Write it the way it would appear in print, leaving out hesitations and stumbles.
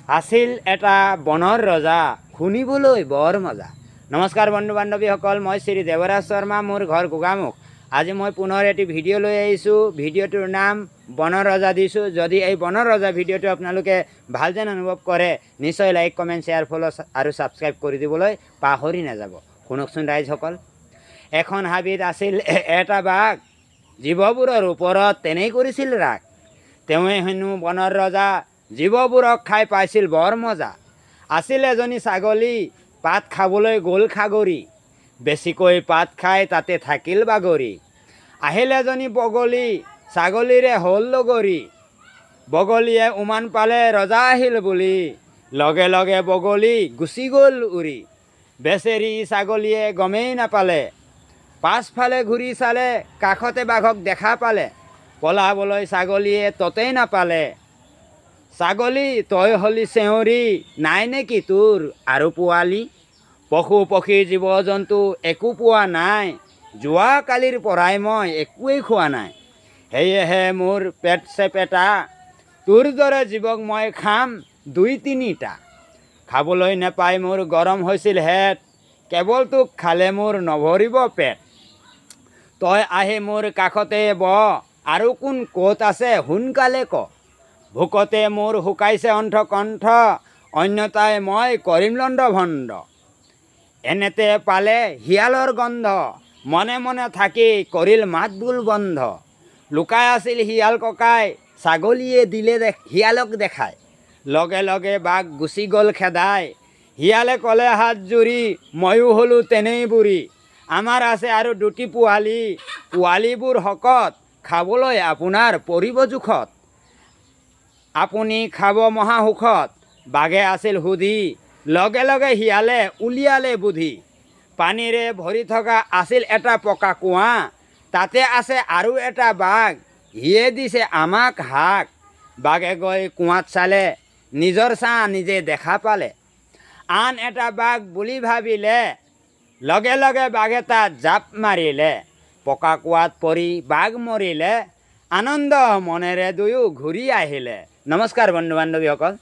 আছিল এটা বনৰ ৰজা, শুনিবলৈ বৰ মজা। নমস্কাৰ বন্ধু বান্ধৱীসকল, মই শ্ৰী দেৱৰাজ শৰ্মা, মোৰ ঘৰ গোগামুখ। আজি মই পুনৰ এটি ভিডিঅ' লৈ আহিছোঁ। ভিডিঅ'টোৰ নাম বনৰ ৰজা দিছোঁ। যদি এই বনৰ ৰজা ভিডিঅ'টো আপোনালোকে ভাল যেন অনুভৱ কৰে, নিশ্চয় লাইক, কমেণ্ট, শ্বেয়াৰ, ফ'ল' আৰু ছাবস্ক্ৰাইব কৰি দিবলৈ পাহৰি নাযাব। শুনকচোন ৰাইজসকল। এখন হাবিত আছিল এটা বাঘ, জীৱবোৰৰ ওপৰত তেনেই কৰিছিল ৰাগ। তেওঁৱে হেনো বনৰ ৰজা, জীৱবোৰক খাই পাইছিল বৰ মজা। আছিল এজনী ছাগলী, পাত খাবলৈ গ'ল খাগৰি, বেছিকৈ পাত খাই তাতে থাকিল বাগৰি। আহিল এজনী বগলী, ছাগলীৰে হ'ল লগৰী, বগলীয়ে উমান পালে ৰজা আহিল বুলি, লগে লগে বগলী গুচি গ'ল উৰি। বেচেৰি ছাগলীয়ে গমেই নাপালে, পাছফালে ঘূৰি চালে, কাষতে বাঘক দেখা পালে, পলাবলৈ ছাগলীয়ে ততেই নাপালে। ছাগলী তই হলি চেউৰী, নাই নেকি তোৰ আৰু পোৱালি? পশু পক্ষী জীৱ জন্তু একো পোৱা নাই, যোৱাকালিৰ পৰাই মই একোৱেই খোৱা নাই। সেয়েহে মোৰ পেট চেপেটা, তোৰ দৰে জীৱক মই খাম ২-৩টা। খাবলৈ নেপাই মোৰ গৰম হৈছিল হেত, কেৱল তোক খালে মোৰ নভৰিব পেট। তই আহি মোৰ কাষতে ব, আৰু কোন ক'ত আছে সোনকালে ক। ভোকতে মোৰ শুকাইছে অণ্ঠ কণ্ঠ, অন্যতাই মই কৰিম লণ্ড ভণ্ড। এনেতে পালে শিয়ালৰ গন্ধ, মনে মনে থাকি কৰিল মাত বোল বন্ধ। লুকাই আছিল শিয়াল ককাই, ছাগলীয়ে দিলে শিয়ালক দেখাই, লগে লগে বাঘ গুচি গ'ল খেদাই। শিয়ালে ক'লে হাত জুৰি, ময়ো হ'লোঁ তেনেই বুঢ়ী, আমাৰ আছে আৰু ২টি পোৱালি, পোৱালিবোৰ শকত, খাবলৈ আপোনাৰ পৰিব জোখত। আপুনি খাব মহাসুখত। বাঘে আছিল সুধি, লগে লগে শিয়ালে উলিয়ালে বুদ্ধি। পানীৰে ভৰি থকা আছিল এটা পকা কুঁৱা, তাতে আছে আৰু এটা বাঘ, সিয়ে দিছে আমাক হাক। বাঘে গৈ কুঁৱাত চালে, নিজৰ ছাঁ নিজে দেখা পালে, আন এটা বাঘ বুলি ভাবিলে, লগে লগে বাঘে তাত জাপ মাৰিলে। পকা কুঁৱাত পৰি বাঘ মৰিলে, আনন্দ মনেৰে দুয়ো ঘূৰি আহিলে। নমস্কাৰ বন্ধু বান্ধৱীসকল।